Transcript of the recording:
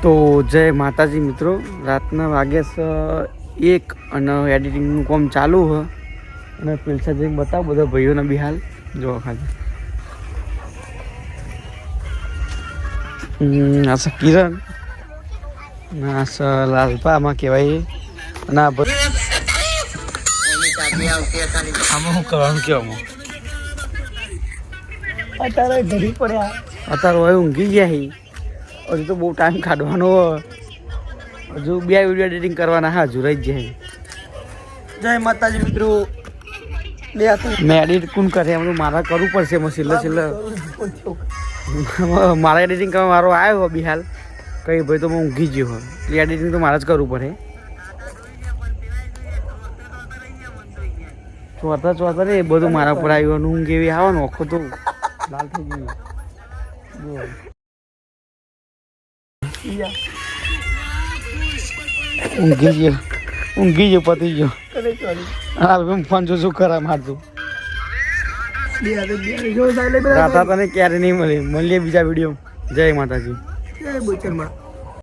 તો જય માતાજી મિત્રો, રાતના વાગ્યા 1 અને એડિટિંગનું કામ ચાલુ છે અને પેલસા જઈને બતાવો બધા ભાઈઓને બી હાલ જો ખાલી આ કિરણ ના લાલપામાં કહેવાય ના આમાં શું કરવાનું કેવામાં અત્યારે ઘડી પડ્યા અત્યારે હવે ઊંઘી ગયા હજુ તો બહુ ટાઈમ કાઢવાનો હજુ 2 વિડીયો એડિટિંગ કરવાના હા હજુ રહી જ જાય. જય માતાજી મિત્રો. મેં એડિટ કોણ કરે એમ મારા કરવું પડશે એમાં છેલ્લે મારા એડિટિંગ કરવા મારો આવ્યો હોય બી હાલ કઈ ભાઈ તો હું ઊંઘી ગયો હોય એટલે એડિટિંગ તો મારે જ કરવું પડે. ચોથા ને એ બધું મારા પર આવ્યું ઊંઘ એવી આવવાનું આખો તો લાલ થઈ ગયું. ઊંઘી ગયો પતી ગયો. હાલ ફોન જો શું ખરા મારતું રાતા તને ક્યારે નહીં મળે. મળીએ બીજા વિડીયો. જય માતાજી. જય બોચરમાં.